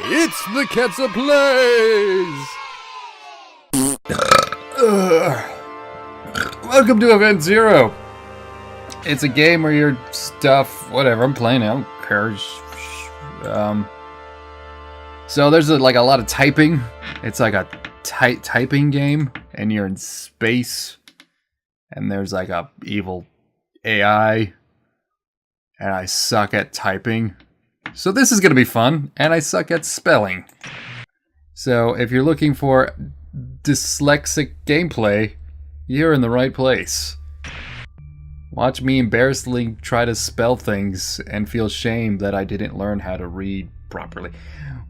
It's TheKetsup Plays! Welcome to Event Zero. It's a game where your stuff, whatever, I'm playing it, I don't care. So there's a lot of typing. It's like a typing game, and you're in space, and there's like a evil AI, and I suck at typing. So this is going to be fun, and I suck at spelling. So if you're looking for dyslexic gameplay, you're in the right place. Watch me embarrassingly try to spell things and feel shame that I didn't learn how to read properly.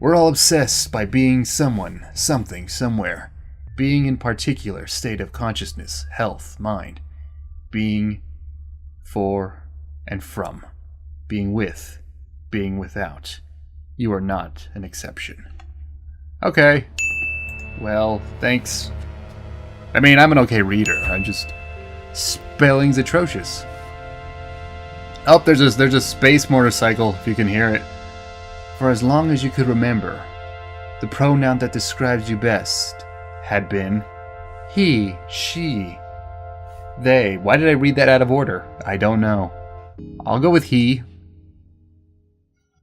We're all obsessed by being someone, something, somewhere. Being in particular state of consciousness, health, mind. Being for and from. Being with. Being without. You are not an exception. Okay. Well, thanks. I mean, I'm an okay reader. I'm just... spelling's atrocious. Oh, there's a space motorcycle, if you can hear it. For as long as you could remember, the pronoun that describes you best had been he, she, they. Why did I read that out of order? I don't know. I'll go with he.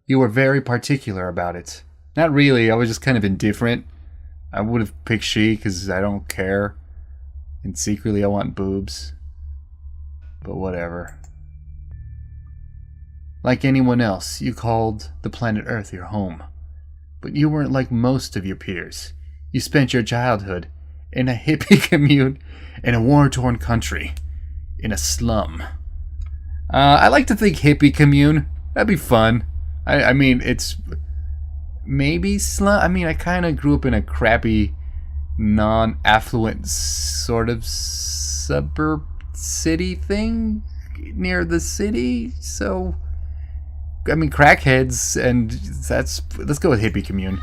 You were very particular about it. Not really, I was just kind of indifferent. I would have picked she because I don't care. And secretly I want boobs. But whatever. Like anyone else, you called the planet Earth your home. But you weren't like most of your peers. You spent your childhood in a hippie commune in a war-torn country. In a slum. I like to think hippie commune. That'd be fun. I mean, it's maybe slum. I mean, I kind of grew up in a crappy, non-affluent sort of suburb city thing near the city. So, I mean, crackheads, and let's go with hippie commune.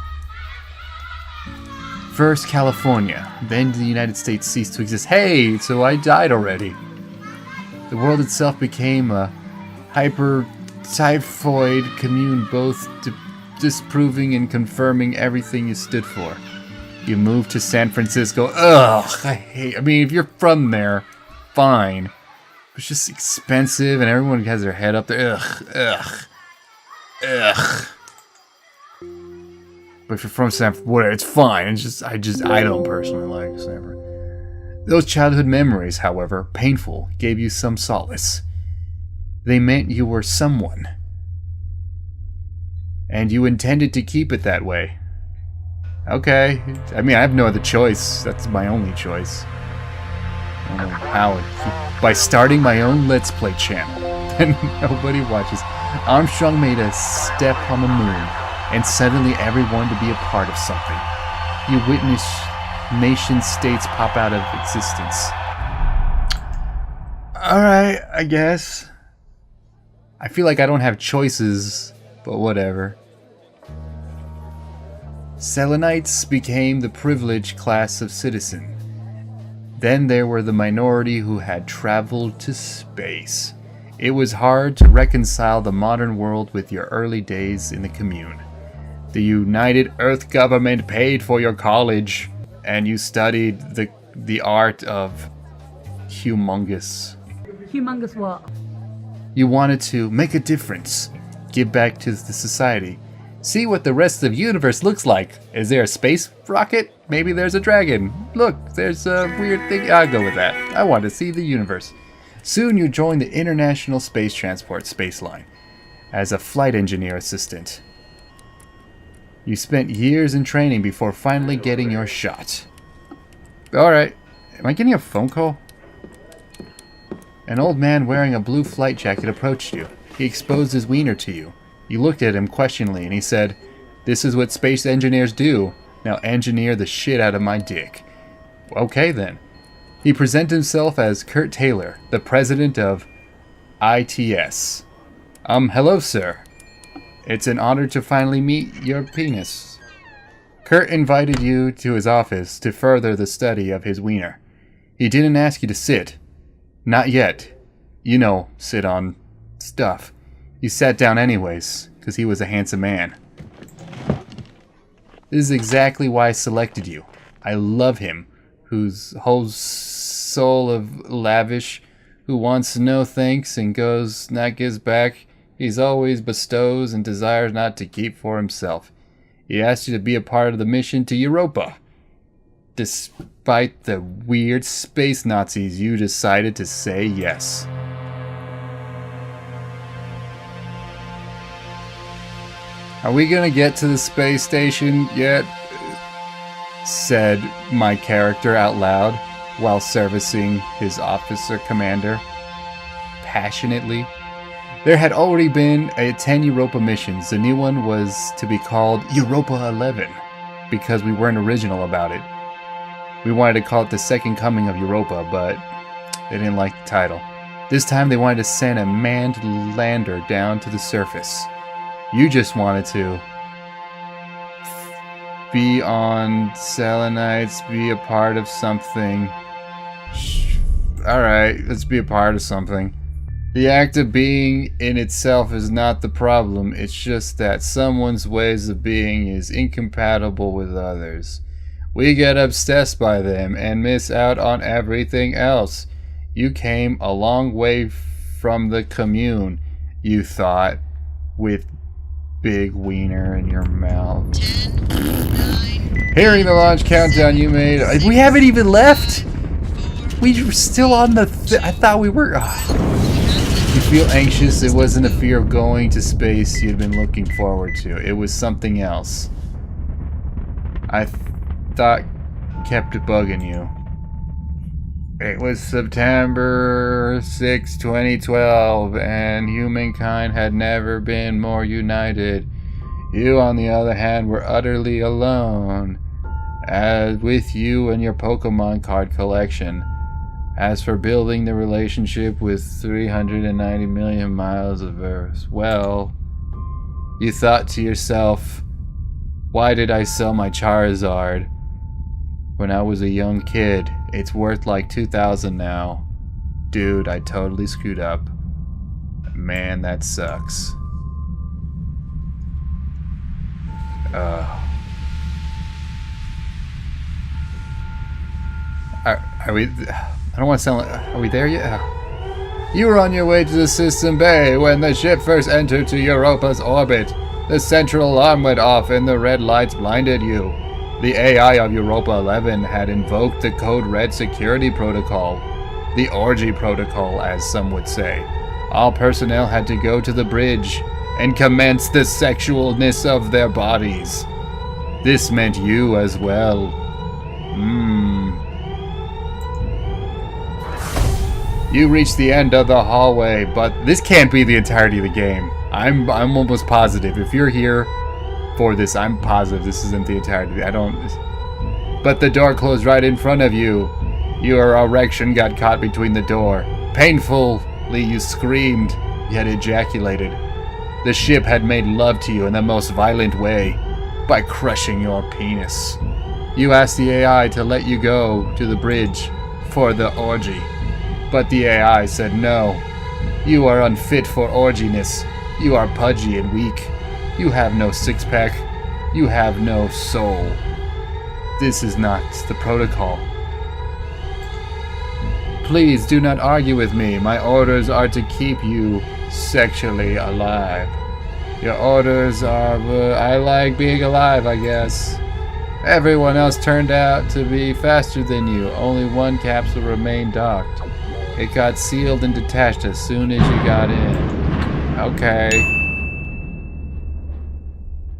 First California, then the United States ceased to exist. Hey, so I died already. The world itself became a hyper-typhoid commune, both disproving and confirming everything you stood for. You moved to San Francisco. Ugh, I mean, if you're from there, fine. It's just expensive, and everyone has their head up there. Ugh. But if you're from San Francisco, whatever, it's fine. It's just, I don't personally like San Francisco. Those childhood memories, however, painful, gave you some solace. They meant you were someone. And you intended to keep it that way. Okay. I mean, I have no other choice. That's my only choice. I don't know how. By starting my own Let's Play channel. And nobody watches. Armstrong made a step on the moon. And suddenly everyone to be a part of something. You witness nation-states pop out of existence. Alright, I guess. I feel like I don't have choices, but whatever. Selenites became the privileged class of citizen. Then there were the minority who had traveled to space. It was hard to reconcile the modern world with your early days in the commune. The United Earth government paid for your college, and you studied the art of humongous. Humongous what? You wanted to make a difference, give back to the society, see what the rest of the universe looks like. Is there a space rocket? Maybe there's a dragon. Look, there's a weird thing. I'll go with that. I want to see the universe. Soon you joined the International Space Transport Space Line as a flight engineer assistant. You spent years in training before finally getting your shot. Alright, am I getting a phone call? An old man wearing a blue flight jacket approached you. He exposed his wiener to you. You looked at him questioningly and he said, "This is what space engineers do. Now engineer the shit out of my dick." Okay then. He presented himself as Kurt Taylor, the president of ITS. Hello sir. It's an honor to finally meet your penis. Kurt invited you to his office to further the study of his wiener. He didn't ask you to sit. Not yet. You know, sit on stuff. You sat down anyways, because he was a handsome man. This is exactly why I selected you. I love him, whose whole soul of lavish, who wants no thanks and not gives back. He's always bestows and desires not to keep for himself. He asked you to be a part of the mission to Europa. Despite the weird space Nazis, you decided to say yes. Are we gonna get to the space station yet? Said my character out loud while servicing his officer commander passionately. There had already been 10 Europa missions. The new one was to be called Europa 11 because we weren't original about it. We wanted to call it the Second Coming of Europa, but they didn't like the title. This time they wanted to send a manned lander down to the surface. You just wanted to be on Selenites, be a part of something. Alright, let's be a part of something. The act of being in itself is not the problem, it's just that someone's ways of being is incompatible with others. We get obsessed by them and miss out on everything else. You came a long way from the commune, you thought, with big wiener in your mouth. 10, 9, Hearing the launch countdown you made, we haven't even left. We were still on the. I thought we were. You feel anxious. It wasn't a fear of going to space you'd been looking forward to. It was something else. I thought kept bugging you. It was September 6, 2012, and humankind had never been more united. You, on the other hand, were utterly alone, as with you and your Pokemon card collection. As for building the relationship with 390 million miles of Earth, well, you thought to yourself, why did I sell my Charizard when I was a young kid? It's worth like 2,000 now. Dude, I totally screwed up. Man, that sucks. Are we... I don't want to sound like... Are we there yet? You were on your way to the system bay when the ship first entered to Europa's orbit. The central alarm went off and the red lights blinded you. The AI of Europa 11 had invoked the Code Red security protocol. The orgy protocol, as some would say. All personnel had to go to the bridge and commence the sexualness of their bodies. This meant you as well. You reached the end of the hallway, but this can't be the entirety of the game. I'm almost positive. If you're here for this, I'm positive this isn't the entirety. But the door closed right in front of you. Your erection got caught between the door. Painfully, you screamed, yet ejaculated. The ship had made love to you in the most violent way, by crushing your penis. You asked the AI to let you go to the bridge for the orgy. But the AI said no. You are unfit for orginess. You are pudgy and weak. You have no six-pack. You have no soul. This is not the protocol. Please do not argue with me. My orders are to keep you sexually alive. Your orders are, I like being alive, I guess. Everyone else turned out to be faster than you. Only one capsule remained docked. It got sealed and detached as soon as you got in. Okay.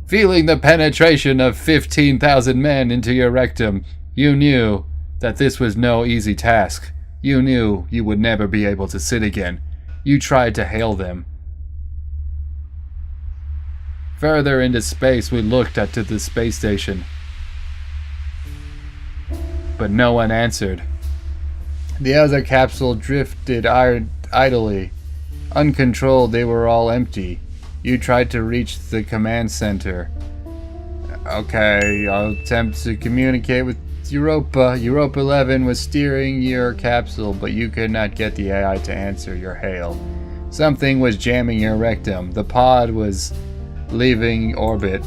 Feeling the penetration of 15,000 men into your rectum, you knew that this was no easy task. You knew you would never be able to sit again. You tried to hail them. Further into space, we looked to the space station. But no one answered. The other capsule drifted idly. Uncontrolled, they were all empty. You tried to reach the command center. Okay, I'll attempt to communicate with Europa. Europa 11 was steering your capsule, but you could not get the AI to answer your hail. Something was jamming your rectum. The pod was leaving orbit.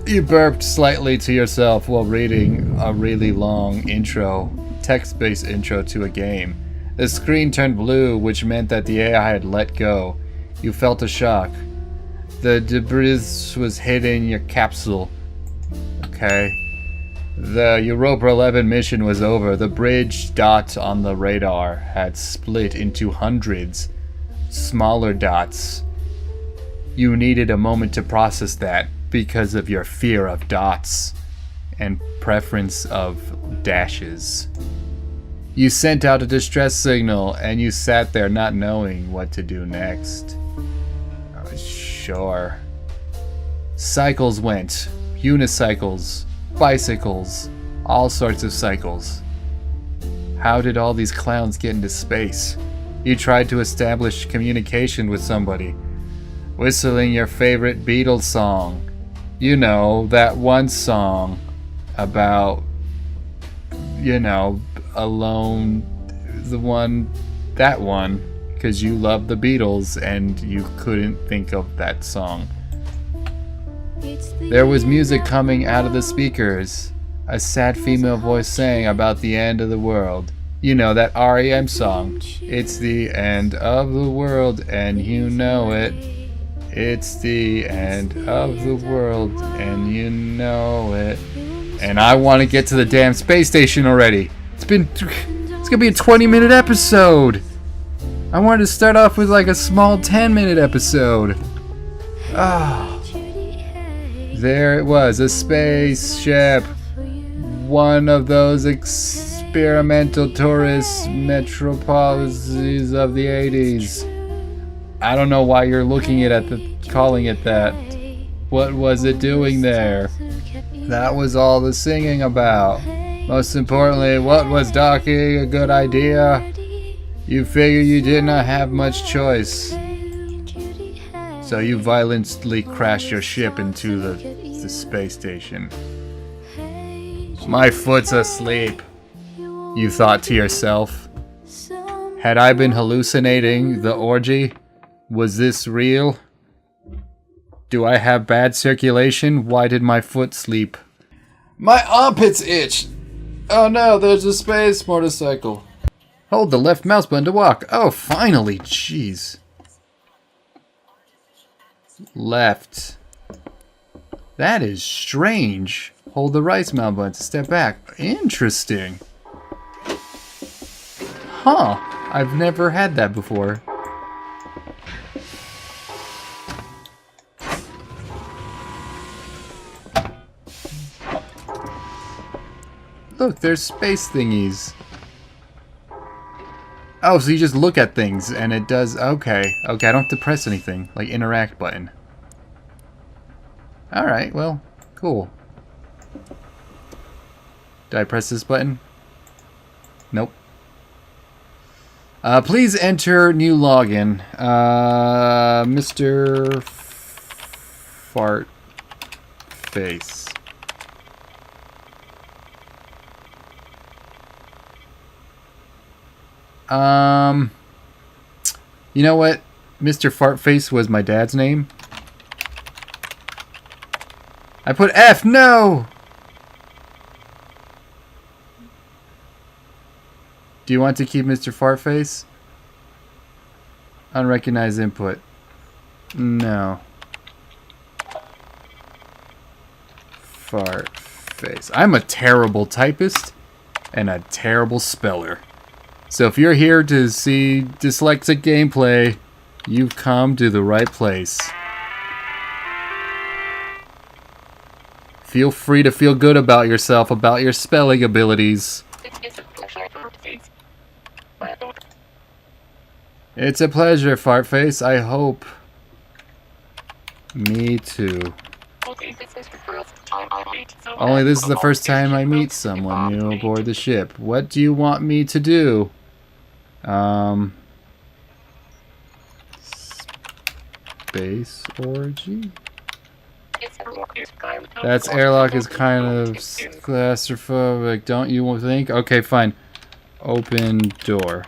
You burped slightly to yourself while reading a really long intro, text-based intro to a game. The screen turned blue, which meant that the AI had let go. You felt a shock. The debris was hitting your capsule. Okay. The Europa 11 mission was over. The bridge dot on the radar had split into hundreds smaller dots. You needed a moment to process that because of your fear of dots and preference of dashes. You sent out a distress signal and you sat there not knowing what to do next. Sure. Cycles went. Unicycles. Bicycles. All sorts of cycles. How did all these clowns get into space? You tried to establish communication with somebody. Whistling your favorite Beatles song. You know, that one song about, you know, alone, that one, because you love the Beatles and you couldn't think of that song. There was music coming out of the speakers. A sad female voice sang about the end of the world. You know, that REM song. It's the end of the world and you know it. It's the end of the world and you know it. And I want to get to the damn space station already. It's gonna be a 20-minute episode. I wanted to start off with like a small 10-minute episode. Ah, there it was, a spaceship. One of those experimental tourist metropolises of the 80s. I don't know why you're looking at calling it that. What was it doing there? That was all the singing about. Most importantly, what was docking a good idea? You figure you did not have much choice. So you violently crashed your ship into the space station. My foot's asleep, you thought to yourself. Had I been hallucinating the orgy? Was this real? Do I have bad circulation? Why did my foot sleep? My armpits itch! Oh no, there's a space motorcycle. Hold the left mouse button to walk. Oh, finally, jeez. Left. That is strange. Hold the right mouse button to step back. Interesting. Huh. I've never had that before. Look, there's space thingies. Oh, so you just look at things and it does... Okay. Okay, I don't have to press anything. Like, interact button. Alright, well, cool. Did I press this button? Nope. Please enter new login. Mr. Fart Face. You know what? Mr. Fartface was my dad's name. I put F, no! Do you want to keep Mr. Fartface? Unrecognized input. No. Fartface. I'm a terrible typist and a terrible speller. So if you're here to see dyslexic gameplay, you've come to the right place. Feel free to feel good about yourself, about your spelling abilities. It's a pleasure, Fartface. I hope. Me too. Only this is the first time I meet someone new aboard the ship. What do you want me to do? Space orgy? That's airlock is kind of claustrophobic, don't you think? Okay, fine. Open door.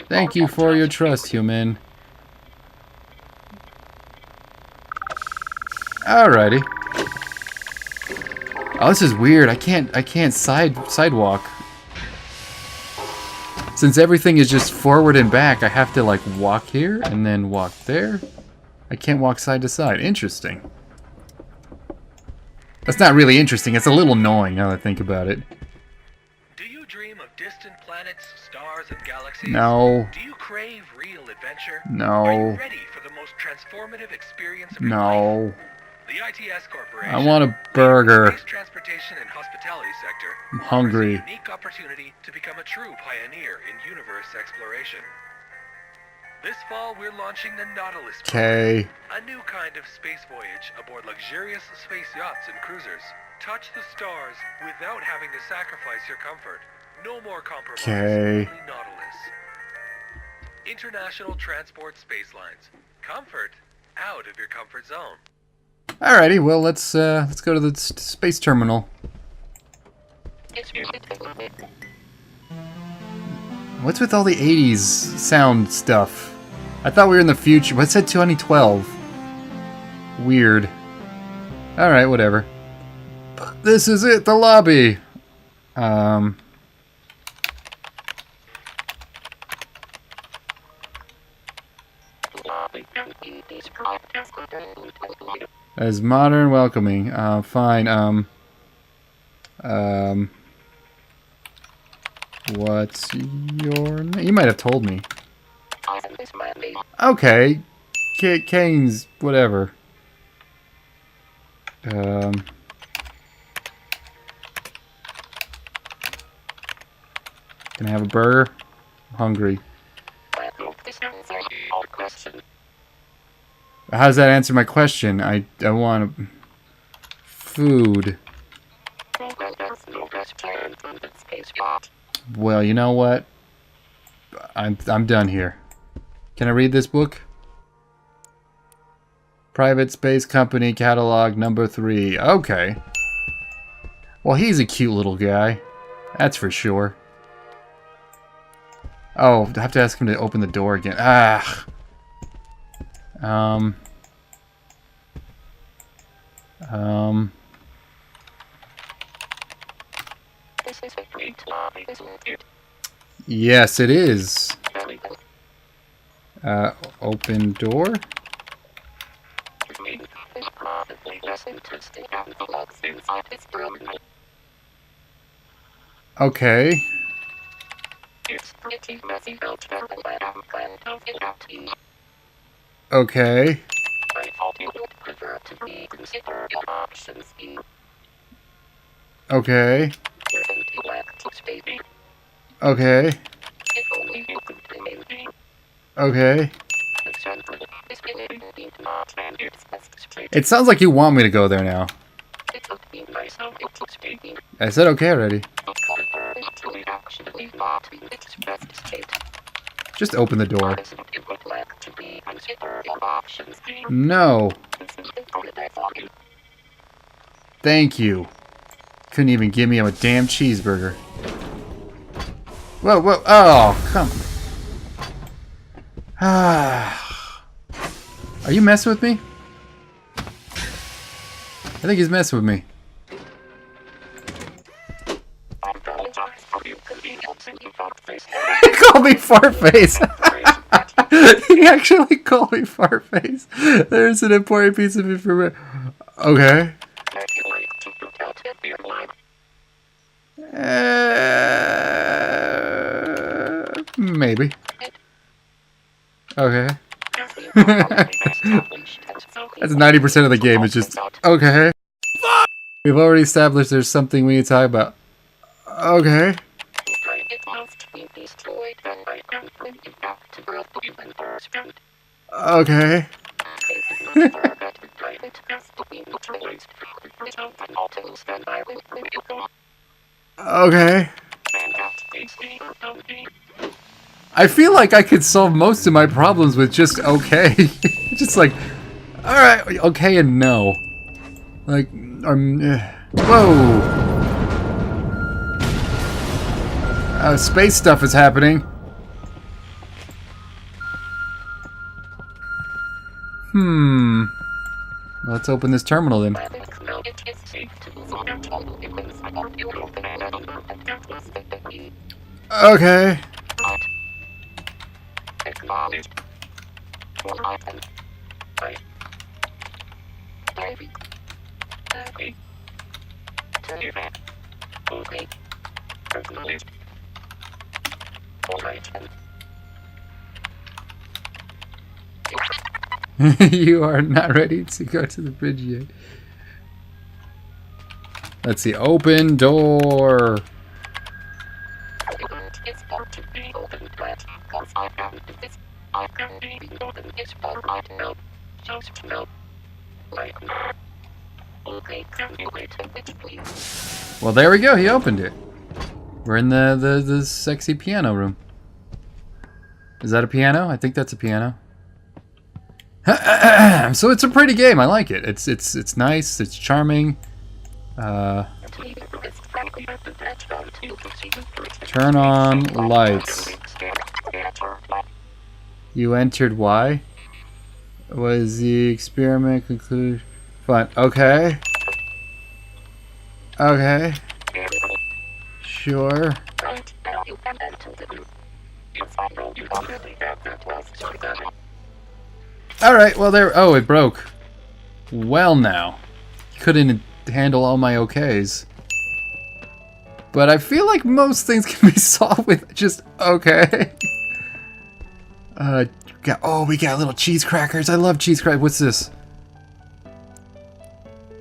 Thank you for your trust, human. Alrighty. Oh, this is weird. I can't sidewalk. Since everything is just forward and back, I have to like walk here and then walk there. I can't walk side to side. Interesting. That's not really interesting. It's a little annoying now that I think about it. Do you dream of distant planets, stars, and galaxies? No. Do you crave real adventure? No. Are you ready for the most transformative experience of your life? No. The ITS Corporation. I want a burger. Space transportation and hospitality sector. I'm hungry. Offers a unique opportunity to become a true pioneer in universe exploration. This fall, we're launching the Nautilus Okay. program, a new kind of space voyage aboard luxurious space yachts and cruisers. Touch the stars without having to sacrifice your comfort. No more compromise. Okay. Only Nautilus. International Transport Space Lines. Comfort out of your comfort zone. Alrighty. Well, let's go to the space terminal. What's with all the 80s sound stuff? I thought we were in the future, but it said 2012. Weird. Alright, whatever. This is it, the lobby. As modern, welcoming. Fine, what's your name? You might have told me. Okay. Kane's whatever. Can I have a burger? I'm hungry. How does that answer my question? I want food. Well, you know what? I'm done here. Can I read this book? Private Space Company Catalog number 3. Okay. Well, he's a cute little guy. That's for sure. Oh, I have to ask him to open the door again. Ah. Yes, it is. Open door? Okay. Okay. Okay. Okay. Okay. It sounds like you want me to go there now. I said okay already. Just open the door. No. Thank you. Couldn't even give me a damn cheeseburger. Whoa, whoa, oh, come. Are you messing with me? I think he's messing with me. He called me fartface. He actually called me fartface. There's an important piece of information. Okay. Maybe. Okay. That's 90% of the game. It's just okay. We've already established there's something we need to talk about. Okay. Okay. Okay. I feel like I could solve most of my problems with just okay. Just like, alright, okay and no. Like, whoa. Space stuff is happening. Let's open this terminal then. Okay. You are not ready to go to the bridge yet. Let's see. Open door. Well, there we go. He opened it. We're in the sexy piano room. Is that a piano? I think that's a piano. So it's a pretty game. I like it. It's nice. It's charming. Turn on lights. You entered why? Was the experiment concluded? Fine. Okay. Okay. Sure. Alright, well there... Oh, it broke. Well now. Couldn't handle all my okays. But I feel like most things can be solved with just okay. We got little cheese crackers. I love cheese crackers. What's this?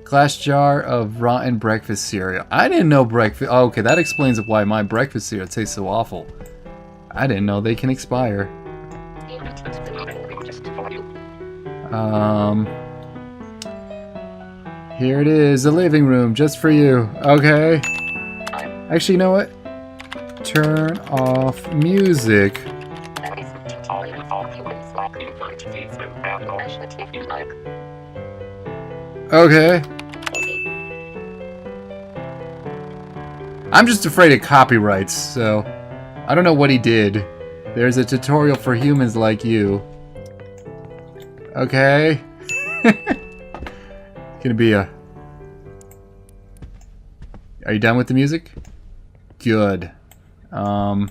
Glass jar of rotten breakfast cereal. I didn't know breakfast... Oh, okay, that explains why my breakfast cereal tastes so awful. I didn't know they can expire. Here it is, the living room, just for you. Okay. Actually, you know what? Turn off music. Okay. I'm just afraid of copyrights, so I don't know what he did. There's a tutorial for humans like you. Okay. Gonna be a... Are you done with the music? Good. I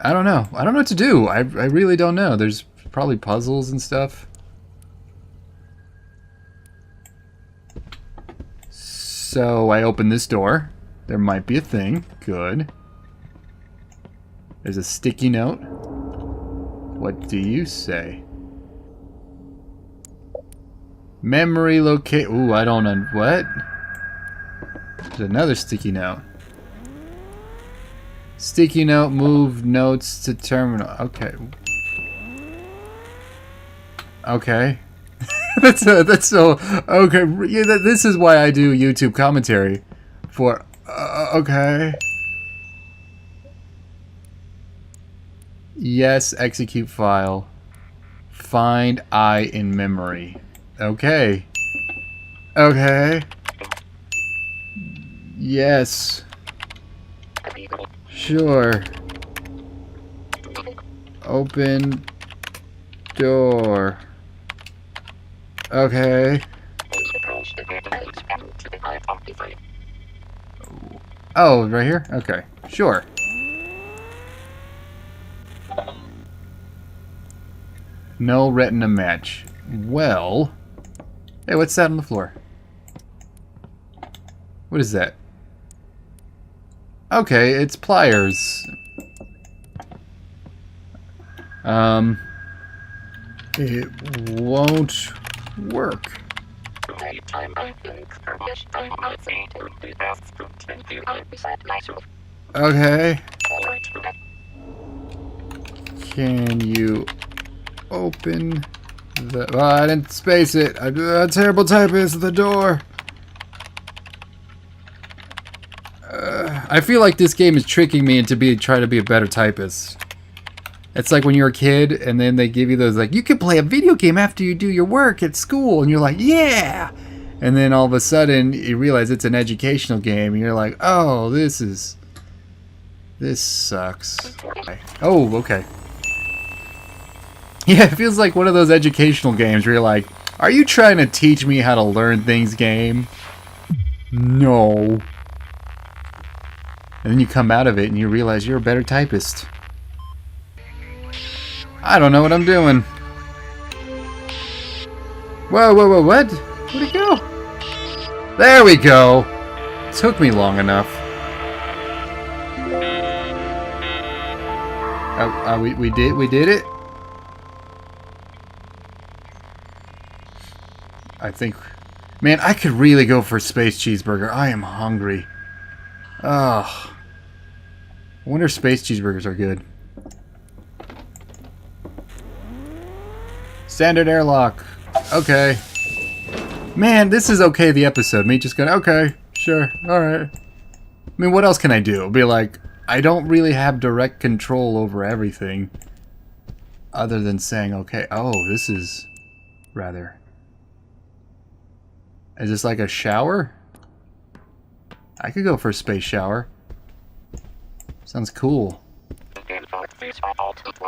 don't know. I don't know what to do. I really don't know. There's probably puzzles and stuff. So I open this door. There might be a thing. Good. There's a sticky note. What do you say? Memory locate. Ooh, I don't know. What? There's another sticky note. Sticky note, move notes to terminal. Okay. Okay. that's so okay. Yeah, this is why I do YouTube commentary. For okay. Yes, execute file. Find I in memory. Okay. Okay. Yes. Sure. Open door. Okay. Oh, right here? Okay. Sure. No retina match. Well... Hey, what's that on the floor? What is that? Okay, it's pliers. It won't work. Okay. Can you open the... Oh, I didn't space it. I'm a terrible typist at the door. I feel like this game is tricking me into trying to be a better typist. It's like when you're a kid and then they give you those like, you can play a video game after you do your work at school, and you're like, yeah! And then all of a sudden you realize it's an educational game and you're like, oh, this sucks. Oh, okay. Yeah, it feels like one of those educational games where you're like, Are you trying to teach me how to learn things, game? No. And then you come out of it and you realize you're a better typist. I don't know what I'm doing. Whoa, whoa, whoa, what? Where'd it go? There we go. Took me long enough. We did it. I think, man, I could really go for a space cheeseburger. I am hungry. Oh, I wonder if space cheeseburgers are good. Standard airlock. Okay. Man, this is okay, the episode. Me just going, okay, sure, alright. I mean, what else can I do? Be like, I don't really have direct control over everything. Other than saying, okay, oh, this is rather... Is this like a shower? I could go for a space shower. Sounds cool.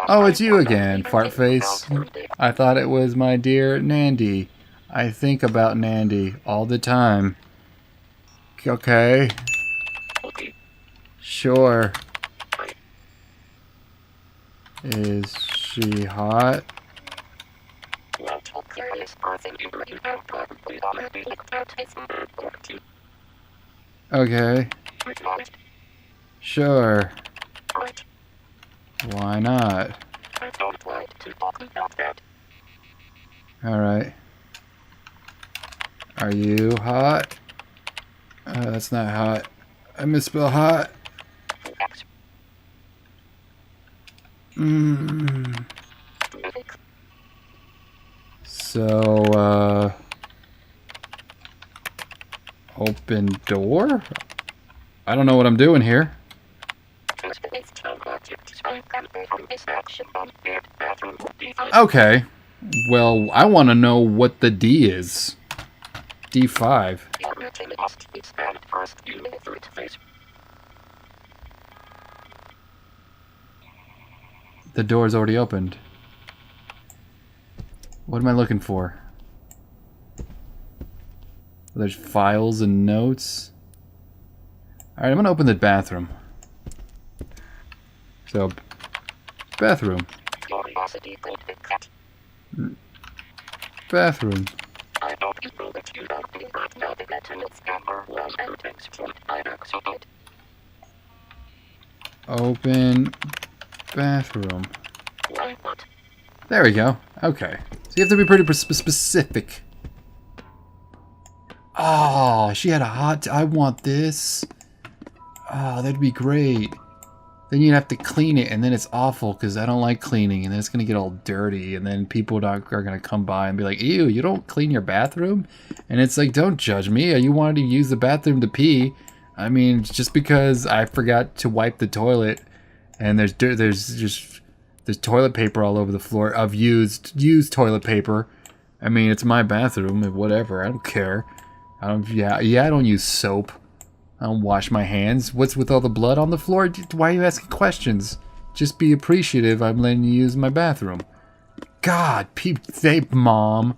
Oh, it's you again, Fartface. I thought it was my dear Nandy. I think about Nandy all the time. Okay. Sure. Is she hot? Okay. Sure. Why not? Alright. Are you hot? That's not hot. I misspell hot. So, open door? I don't know what I'm doing here. Okay. Well, I want to know what the D is. D5. The door's already opened. What am I looking for? There's files and notes. Alright, I'm gonna open the bathroom. So, bathroom. Bathroom. Open bathroom. There we go. Okay. So you have to be pretty specific. Oh, she had a hot... I want this. Oh, that'd be great. Then you'd have to clean it, and then it's awful because I don't like cleaning, and then it's going to get all dirty, and then people are going to come by and be like, ew, you don't clean your bathroom? And it's like, don't judge me. You wanted to use the bathroom to pee. I mean, just because I forgot to wipe the toilet, and there's toilet paper all over the floor of used toilet paper. I mean, it's my bathroom, and whatever. I don't care. I don't use soap. I don't wash my hands. What's with all the blood on the floor? Why are you asking questions? Just be appreciative. I'm letting you use my bathroom. God, Mom.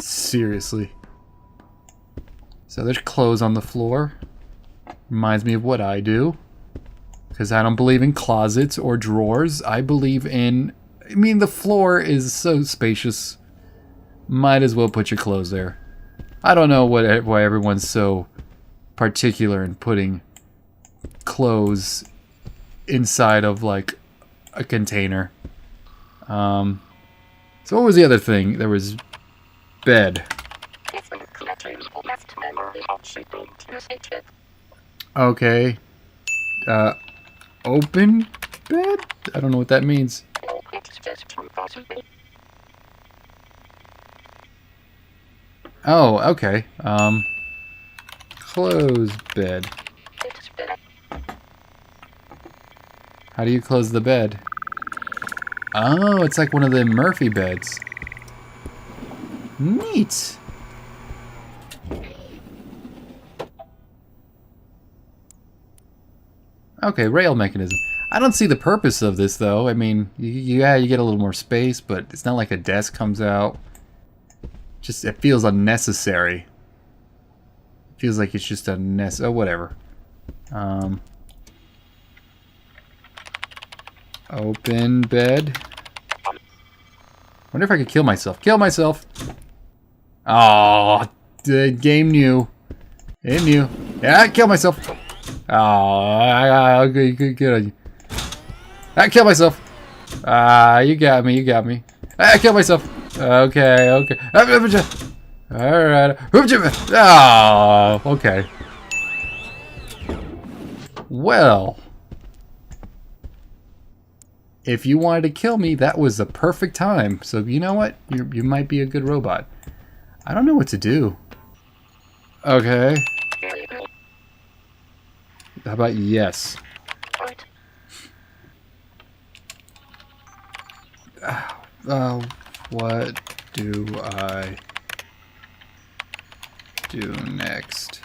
Seriously. So there's clothes on the floor. Reminds me of what I do. Because I don't believe in closets or drawers. I believe in... I mean, the floor is so spacious. Might as well put your clothes there. I don't know why everyone's so particular in putting clothes inside of, like, a container. So what was the other thing? There was bed. Okay. Open bed? I don't know what that means. Oh, okay. Close bed. How do you close the bed? Oh, it's like one of the Murphy beds. Neat. Okay, rail mechanism. I don't see the purpose of this, though. I mean, yeah, you get a little more space, but it's not like a desk comes out. Just, it feels unnecessary. It feels like it's just oh, whatever. Open bed. Wonder if I could kill myself. Kill myself! Oh, the game knew. It knew. Yeah, I killed myself. Oh, good on you. I killed myself. You got me, you got me. I killed myself. Okay, okay. Alright. Oh, okay. Well. If you wanted to kill me, that was the perfect time. So you know what? You might be a good robot. I don't know what to do. Okay. How about yes? What do I do next?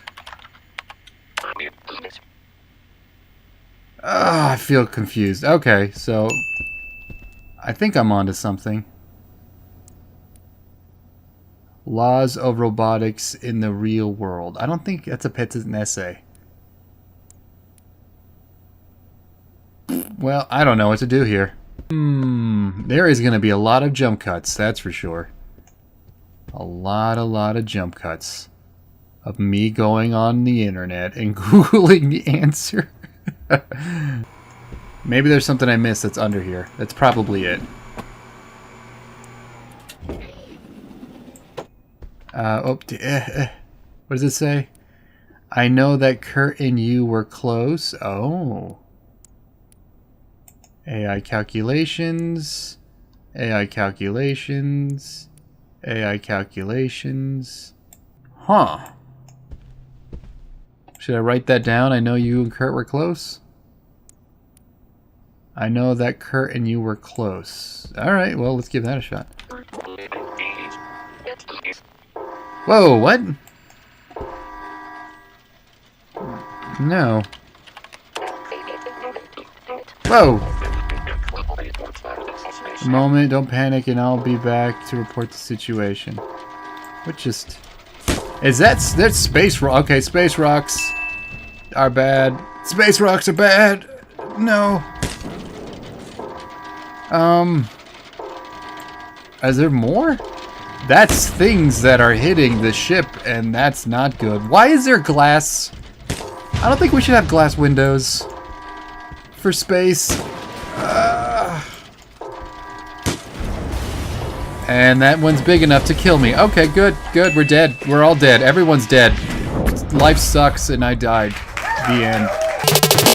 I feel confused. Okay, so I think I'm onto something. Laws of robotics in the real world. I don't think that's an essay. Well, I don't know what to do here. There is going to be a lot of jump cuts, that's for sure. A lot of jump cuts of me going on the internet and Googling the answer. Maybe there's something I missed that's under here. That's probably it. What does it say? I know that Kurt and you were close. Oh. AI calculations. AI calculations. AI calculations. Huh. Should I write that down? I know you and Kurt were close. I know that Kurt and you were close. Alright, well, let's give that a shot. Whoa, what? No. Whoa! A moment, don't panic, and I'll be back to report the situation. What just... Is that's space rock? Okay, space rocks are bad. Space rocks are bad! No. Is there more? That's things that are hitting the ship, and that's not good. Why is there glass? I don't think we should have glass windows for space. And that one's big enough to kill me. Okay, good, good. We're dead. We're all dead. Everyone's dead. Life sucks, and I died. The end.